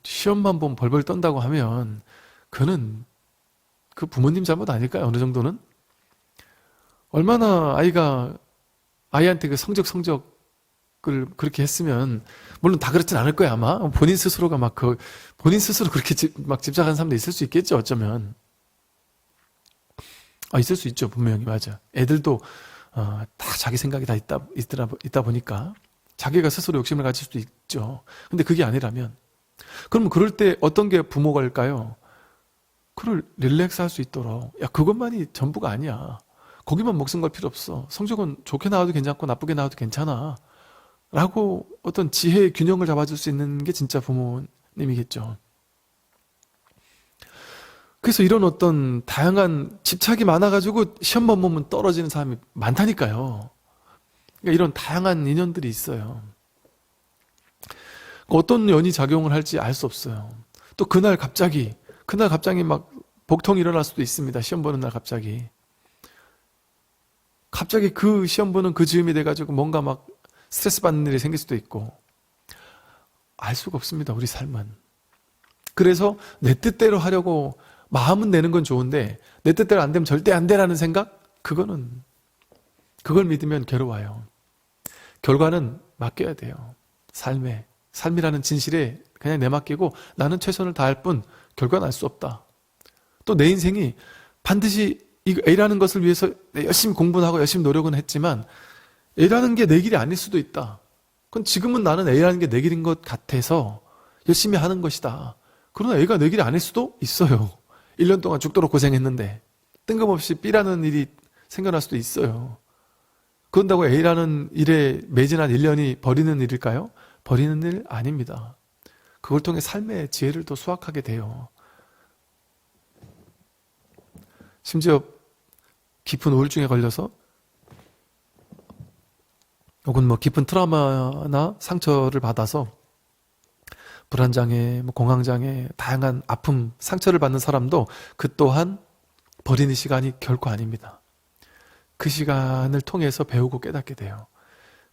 시험만 보면 벌벌 떤다고 하면, 그는 그 부모님 잘못 아닐까요? 어느 정도는? 얼마나 아이한테 그 성적을 그렇게 했으면, 물론 다 그렇진 않을 거야, 아마. 본인 스스로가 본인 스스로 그렇게 막 집착하는 사람도 있을 수 있겠죠, 어쩌면. 있을 수 있죠, 분명히, 맞아. 애들도, 다 자기 생각이 다 있다 보니까, 자기가 스스로 욕심을 가질 수도 있죠. 근데 그게 아니라면, 그러면 그럴 때 어떤 게 부모가일까요? 그를 릴렉스 할 수 있도록, 그것만이 전부가 아니야. 거기만 목숨 걸 필요 없어. 성적은 좋게 나와도 괜찮고 나쁘게 나와도 괜찮아. 라고 어떤 지혜의 균형을 잡아줄 수 있는 게 진짜 부모님이겠죠. 그래서 이런 어떤 다양한 집착이 많아가지고 시험만 보면 떨어지는 사람이 많다니까요. 그러니까 이런 다양한 인연들이 있어요. 어떤 연이 작용을 할지 알 수 없어요. 또 그날 갑자기 막 복통이 일어날 수도 있습니다. 시험 보는 날 갑자기 그 시험 보는 그 즈음이 돼가지고 뭔가 막 스트레스 받는 일이 생길 수도 있고 알 수가 없습니다. 우리 삶은. 그래서 내 뜻대로 하려고 마음은 내는 건 좋은데 내 뜻대로 안 되면 절대 안 돼라는 생각? 그걸 믿으면 괴로워요. 결과는 맡겨야 돼요. 삶이라는 진실에 그냥 내맡기고 나는 최선을 다할 뿐 결과는 알 수 없다. 또 내 인생이 반드시 이 A라는 것을 위해서 열심히 공부는 하고 열심히 노력은 했지만 A라는 게 내 길이 아닐 수도 있다. 그건 지금은 나는 A라는 게 내 길인 것 같아서 열심히 하는 것이다. 그러나 A가 내 길이 아닐 수도 있어요. 1년 동안 죽도록 고생했는데 뜬금없이 B라는 일이 생겨날 수도 있어요. 그런다고 A라는 일에 매진한 1년이 버리는 일일까요? 버리는 일 아닙니다. 그걸 통해 삶의 지혜를 또 수확하게 돼요. 심지어 깊은 우울증에 걸려서 혹은 깊은 트라우마나 상처를 받아서 불안장애, 공황장애, 다양한 아픔, 상처를 받는 사람도 그 또한 버리는 시간이 결코 아닙니다. 그 시간을 통해서 배우고 깨닫게 돼요.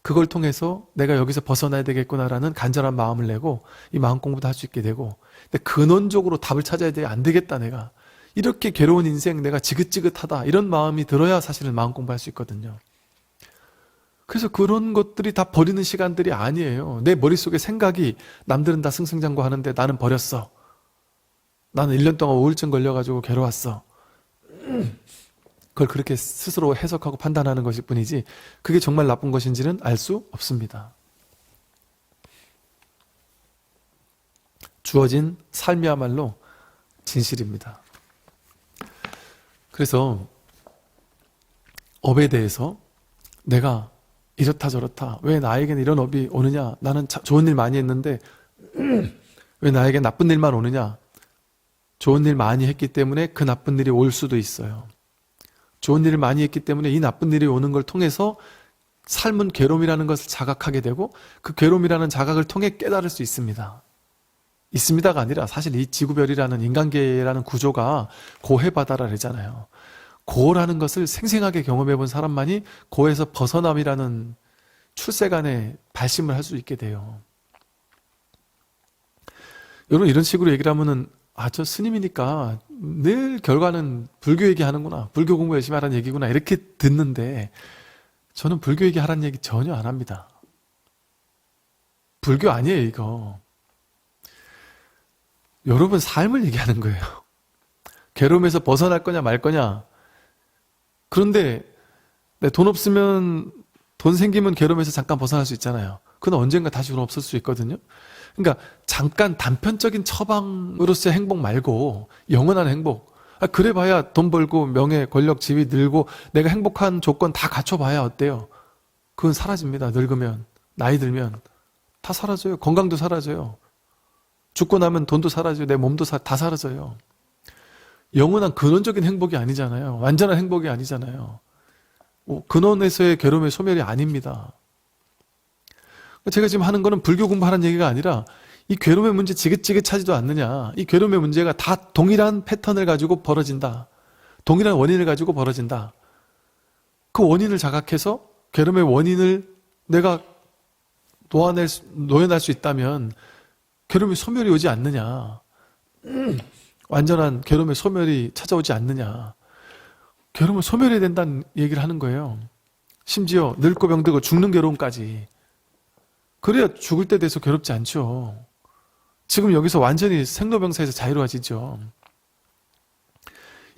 그걸 통해서 내가 여기서 벗어나야 되겠구나라는 간절한 마음을 내고 이 마음 공부도 할 수 있게 되고, 근데 근원적으로 답을 찾아야 돼. 안 되겠다 내가. 이렇게 괴로운 인생 내가 지긋지긋하다 이런 마음이 들어야 사실은 마음 공부할 수 있거든요. 그래서 그런 것들이 다 버리는 시간들이 아니에요. 내 머릿속에 생각이 남들은 다 승승장구하는데 나는 버렸어. 나는 1년 동안 우울증 걸려가지고 괴로웠어. 그걸 그렇게 스스로 해석하고 판단하는 것일 뿐이지 그게 정말 나쁜 것인지는 알 수 없습니다. 주어진 삶이야말로 진실입니다. 그래서 업에 대해서 내가 이렇다 저렇다 왜 나에게는 이런 업이 오느냐, 나는 좋은 일 많이 했는데 왜 나에게 나쁜 일만 오느냐, 좋은 일 많이 했기 때문에 그 나쁜 일이 올 수도 있어요. 좋은 일을 많이 했기 때문에 이 나쁜 일이 오는 걸 통해서 삶은 괴로움이라는 것을 자각하게 되고 그 괴로움이라는 자각을 통해 깨달을 수 있습니다. 있습니다가 아니라 사실 이 지구별이라는 인간계라는 구조가 고해바다라 그러잖아요. 고라는 것을 생생하게 경험해 본 사람만이 고에서 벗어남이라는 출세간에 발심을 할 수 있게 돼요. 여러분 이런 식으로 얘기를 하면은 저 스님이니까 늘 결과는 불교 얘기하는구나, 불교 공부 열심히 하라는 얘기구나 이렇게 듣는데 저는 불교 얘기하라는 얘기 전혀 안 합니다. 불교 아니에요 이거. 여러분 삶을 얘기하는 거예요. 괴로움에서 벗어날 거냐 말 거냐. 그런데 돈 없으면, 돈 생기면 괴로움에서 잠깐 벗어날 수 있잖아요. 그건 언젠가 다시 돈 없을 수 있거든요. 그러니까 잠깐 단편적인 처방으로서의 행복 말고 영원한 행복. 그래 봐야 돈 벌고 명예, 권력, 지위 늘고 내가 행복한 조건 다 갖춰봐야 어때요? 그건 사라집니다. 늙으면, 나이 들면 다 사라져요. 건강도 사라져요. 죽고 나면 돈도 사라져요. 내 몸도 다 사라져요. 영원한 근원적인 행복이 아니잖아요. 완전한 행복이 아니잖아요. 근원에서의 괴로움의 소멸이 아닙니다. 제가 지금 하는 거는 불교 공부하는 얘기가 아니라 이 괴로움의 문제 지긋지긋하지도 않느냐. 이 괴로움의 문제가 다 동일한 패턴을 가지고 벌어진다. 동일한 원인을 가지고 벌어진다. 그 원인을 자각해서 괴로움의 원인을 내가 놓여낼 수 있다면 괴로움의 소멸이 오지 않느냐. 완전한 괴로움의 소멸이 찾아오지 않느냐. 괴로움을 소멸해야 된다는 얘기를 하는 거예요. 심지어 늙고 병들고 죽는 괴로움까지. 그래야 죽을 때 돼서 괴롭지 않죠. 지금 여기서 완전히 생로병사에서 자유로워지죠.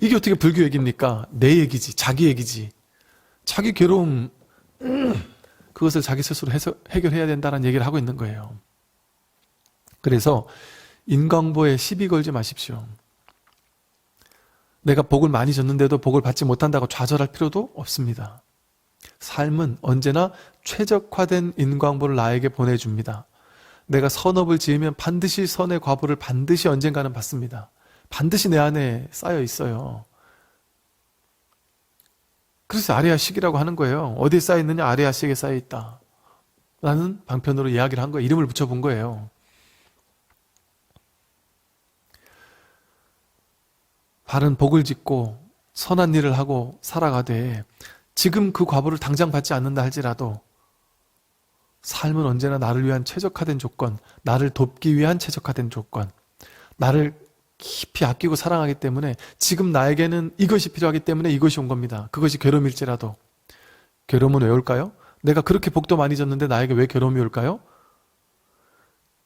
이게 어떻게 불교 얘기입니까? 내 얘기지, 자기 얘기지. 자기 괴로움, 그것을 자기 스스로 해결해야 된다는 얘기를 하고 있는 거예요. 그래서 인광보에 시비 걸지 마십시오. 내가 복을 많이 줬는데도 복을 받지 못한다고 좌절할 필요도 없습니다. 삶은 언제나 최적화된 인광보를 나에게 보내줍니다. 내가 선업을 지으면 반드시 선의 과보를 반드시 언젠가는 받습니다. 반드시 내 안에 쌓여 있어요. 그래서 아리아식이라고 하는 거예요. 어디에 쌓여 있느냐? 아리아식에 쌓여 있다. 라는 방편으로 이야기를 한 거예요. 이름을 붙여본 거예요. 바른 복을 짓고 선한 일을 하고 살아가되 지금 그 과보를 당장 받지 않는다 할지라도 삶은 언제나 나를 위한 최적화된 조건, 나를 돕기 위한 최적화된 조건, 나를 깊이 아끼고 사랑하기 때문에 지금 나에게는 이것이 필요하기 때문에 이것이 온 겁니다. 그것이 괴로움일지라도. 괴로움은 왜 올까요? 내가 그렇게 복도 많이 줬는데 나에게 왜 괴로움이 올까요?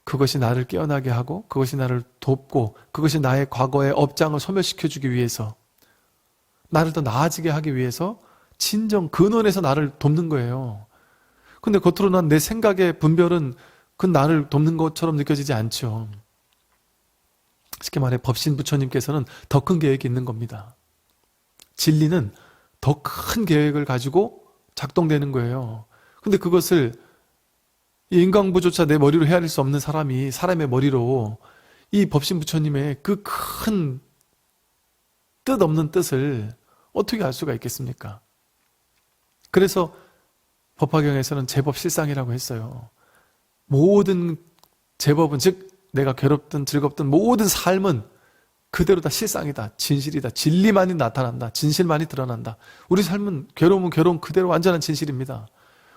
그것이 나를 깨어나게 하고 그것이 나를 돕고 그것이 나의 과거의 업장을 소멸시켜주기 위해서, 나를 더 나아지게 하기 위해서 진정 근원에서 나를 돕는 거예요. 근데 겉으로 난 내 생각의 분별은 그 나를 돕는 것처럼 느껴지지 않죠. 쉽게 말해 법신 부처님께서는 더 큰 계획이 있는 겁니다. 진리는 더 큰 계획을 가지고 작동되는 거예요. 근데 그것을 이 인광부조차 내 머리로 헤아릴 수 없는 사람이 사람의 머리로 이 법신 부처님의 그 큰 뜻 없는 뜻을 어떻게 알 수가 있겠습니까? 그래서 법화경에서는 제법 실상이라고 했어요. 모든 제법은, 즉 내가 괴롭든 즐겁든 모든 삶은 그대로 다 실상이다, 진실이다, 진리만이 나타난다, 진실만이 드러난다. 우리 삶은 괴로움은 괴로움 그대로 완전한 진실입니다.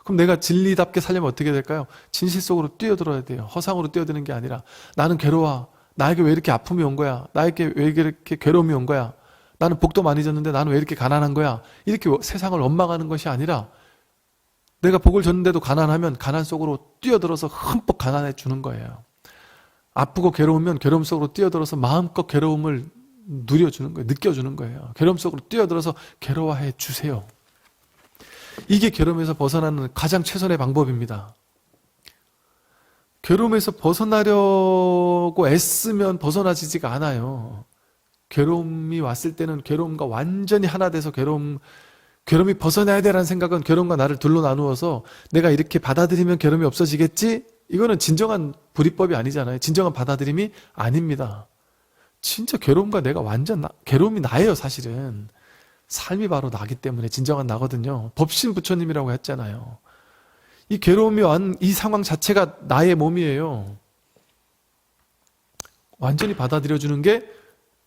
그럼 내가 진리답게 살려면 어떻게 될까요? 진실 속으로 뛰어들어야 돼요. 허상으로 뛰어드는 게 아니라 나는 괴로워, 나에게 왜 이렇게 아픔이 온 거야, 나에게 왜 이렇게 괴로움이 온 거야, 나는 복도 많이 줬는데 나는 왜 이렇게 가난한 거야, 이렇게 세상을 원망하는 것이 아니라 내가 복을 줬는데도 가난하면 가난 속으로 뛰어들어서 흠뻑 가난해 주는 거예요. 아프고 괴로우면 괴로움 속으로 뛰어들어서 마음껏 괴로움을 누려주는 거예요. 느껴주는 거예요. 괴로움 속으로 뛰어들어서 괴로워해 주세요. 이게 괴로움에서 벗어나는 가장 최선의 방법입니다. 괴로움에서 벗어나려고 애쓰면 벗어나지지가 않아요. 괴로움이 왔을 때는 괴로움과 완전히 하나 돼서 괴로움이 벗어나야 되라는 생각은 괴로움과 나를 둘로 나누어서 내가 이렇게 받아들이면 괴로움이 없어지겠지? 이거는 진정한 불이법이 아니잖아요. 진정한 받아들임이 아닙니다. 진짜 괴로움과 내가 괴로움이 나예요, 사실은. 삶이 바로 나기 때문에 진정한 나거든요. 법신 부처님이라고 했잖아요. 이 괴로움이 이 상황 자체가 나의 몸이에요. 완전히 받아들여주는 게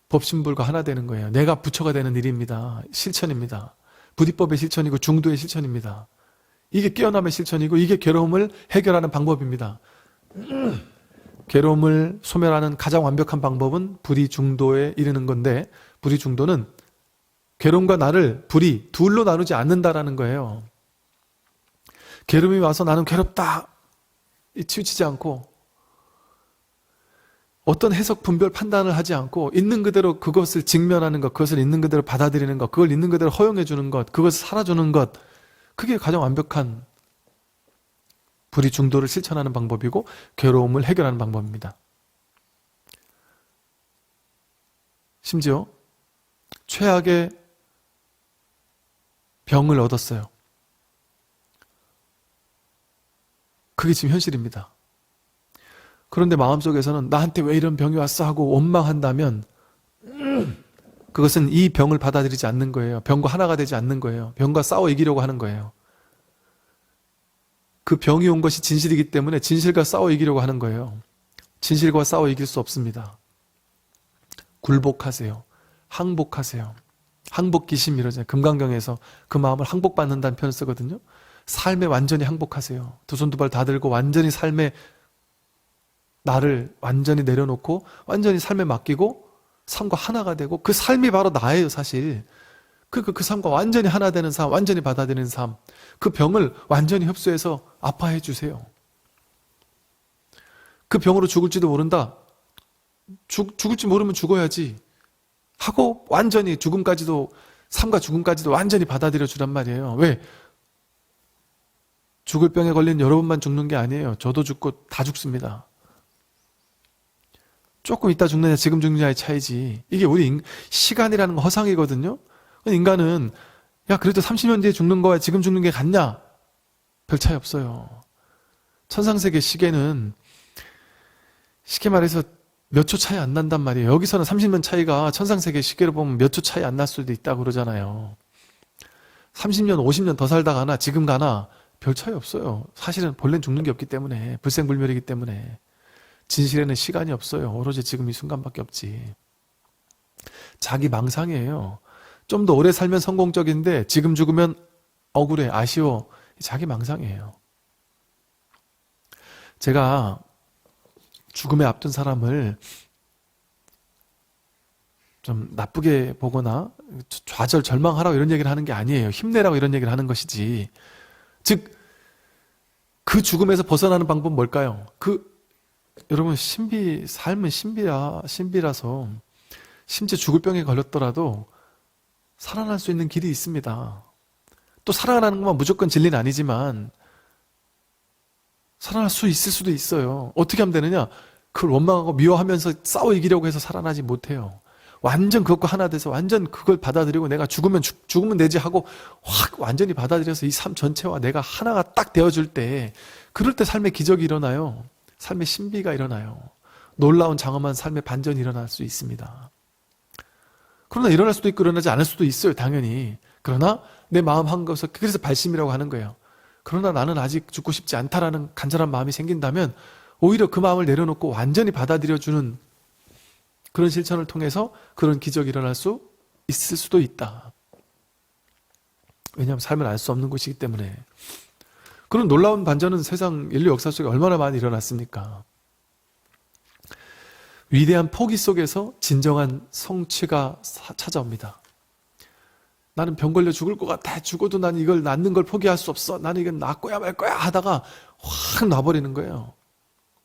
법신불과 하나 되는 거예요. 내가 부처가 되는 일입니다. 실천입니다. 부디법의 실천이고 중도의 실천입니다. 이게 깨어남의 실천이고 이게 괴로움을 해결하는 방법입니다. 괴로움을 소멸하는 가장 완벽한 방법은 불이 중도에 이르는 건데, 불이 중도는 괴로움과 나를 불이 둘로 나누지 않는다라는 거예요. 괴로움이 와서 나는 괴롭다 치우치지 않고 어떤 해석, 분별, 판단을 하지 않고 있는 그대로 그것을 직면하는 것, 그것을 있는 그대로 받아들이는 것, 그걸 있는 그대로 허용해 주는 것, 그것을 살아주는 것, 그게 가장 완벽한 불이 중도를 실천하는 방법이고 괴로움을 해결하는 방법입니다. 심지어 최악의 병을 얻었어요. 그게 지금 현실입니다. 그런데 마음속에서는 나한테 왜 이런 병이 왔어 하고 원망한다면 그것은 이 병을 받아들이지 않는 거예요. 병과 하나가 되지 않는 거예요. 병과 싸워 이기려고 하는 거예요. 그 병이 온 것이 진실이기 때문에 진실과 싸워 이기려고 하는 거예요. 진실과 싸워 이길 수 없습니다. 굴복하세요. 항복하세요. 항복기심 이러잖아요. 금강경에서 그 마음을 항복받는다는 표현을 쓰거든요. 삶에 완전히 항복하세요. 두 손 두 발 다 들고 완전히 삶에 나를 완전히 내려놓고 완전히 삶에 맡기고 삶과 하나가 되고 그 삶이 바로 나예요, 사실. 그 삶과 완전히 하나 되는 삶, 완전히 받아들이는 삶, 그 병을 완전히 흡수해서 아파해 주세요. 그 병으로 죽을지도 모른다. 죽을지 모르면 죽어야지 하고 완전히 죽음까지도, 삶과 죽음까지도 완전히 받아들여 주란 말이에요. 왜? 죽을 병에 걸린 여러분만 죽는 게 아니에요. 저도 죽고 다 죽습니다. 조금 있다 죽느냐 지금 죽느냐의 차이지. 이게 우리 시간이라는 건 허상이거든요. 인간은 야 그래도 30년 뒤에 죽는 거야 지금 죽는 게 같냐? 별 차이 없어요. 천상세계 시계는 쉽게 말해서 몇 초 차이 안 난단 말이에요. 여기서는 30년 차이가 천상세계 시계로 보면 몇 초 차이 안 날 수도 있다고 그러잖아요. 30년 50년 더 살다 가나 지금 가나 별 차이 없어요. 사실은 본래는 죽는 게 없기 때문에, 불생불멸이기 때문에. 진실에는 시간이 없어요. 오로지 지금 이 순간밖에 없지. 자기 망상이에요. 좀 더 오래 살면 성공적인데 지금 죽으면 억울해, 아쉬워. 자기 망상이에요. 제가 죽음에 앞둔 사람을 좀 나쁘게 보거나 좌절, 절망하라고 이런 얘기를 하는 게 아니에요. 힘내라고 이런 얘기를 하는 것이지. 즉, 그 죽음에서 벗어나는 방법은 뭘까요? 여러분, 삶은 신비라서, 심지어 죽을 병에 걸렸더라도 살아날 수 있는 길이 있습니다. 또 살아나는 것만 무조건 진리는 아니지만, 살아날 수 있을 수도 있어요. 어떻게 하면 되느냐? 그걸 원망하고 미워하면서 싸워 이기려고 해서 살아나지 못해요. 완전 그것과 하나 돼서 완전 그걸 받아들이고 내가 죽으면 되지 하고 확 완전히 받아들여서 이 삶 전체와 내가 하나가 딱 되어줄 때, 그럴 때 삶의 기적이 일어나요. 삶의 신비가 일어나요. 놀라운 장엄한 삶의 반전이 일어날 수 있습니다. 그러나 일어날 수도 있고 일어나지 않을 수도 있어요, 당연히. 그러나 내 마음 한 것을, 그래서 발심이라고 하는 거예요. 그러나 나는 아직 죽고 싶지 않다라는 간절한 마음이 생긴다면 오히려 그 마음을 내려놓고 완전히 받아들여주는 그런 실천을 통해서 그런 기적이 일어날 수 있을 수도 있다. 왜냐하면 삶을 알 수 없는 것이기 때문에. 그런 놀라운 반전은 세상 인류 역사 속에 얼마나 많이 일어났습니까? 위대한 포기 속에서 진정한 성취가 찾아옵니다. 나는 병 걸려 죽을 것 같아. 죽어도 난 이걸 낫는 걸 포기할 수 없어. 나는 이건 낫고야 말 거야 하다가 확 놔버리는 거예요.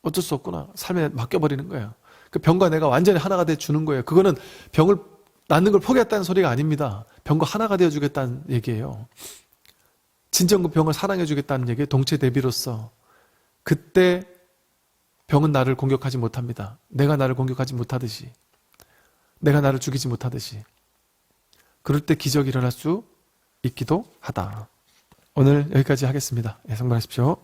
어쩔 수 없구나. 삶에 맡겨버리는 거예요. 그 병과 내가 완전히 하나가 돼 주는 거예요. 그거는 병을 낫는 걸 포기했다는 소리가 아닙니다. 병과 하나가 되어 주겠다는 얘기예요. 진정 그 병을 사랑해 주겠다는 얘기예요. 동체 대비로서. 그때 병은 나를 공격하지 못합니다. 내가 나를 공격하지 못하듯이. 내가 나를 죽이지 못하듯이. 그럴 때 기적이 일어날 수 있기도 하다. 오늘 여기까지 하겠습니다. 예, 성공하십시오.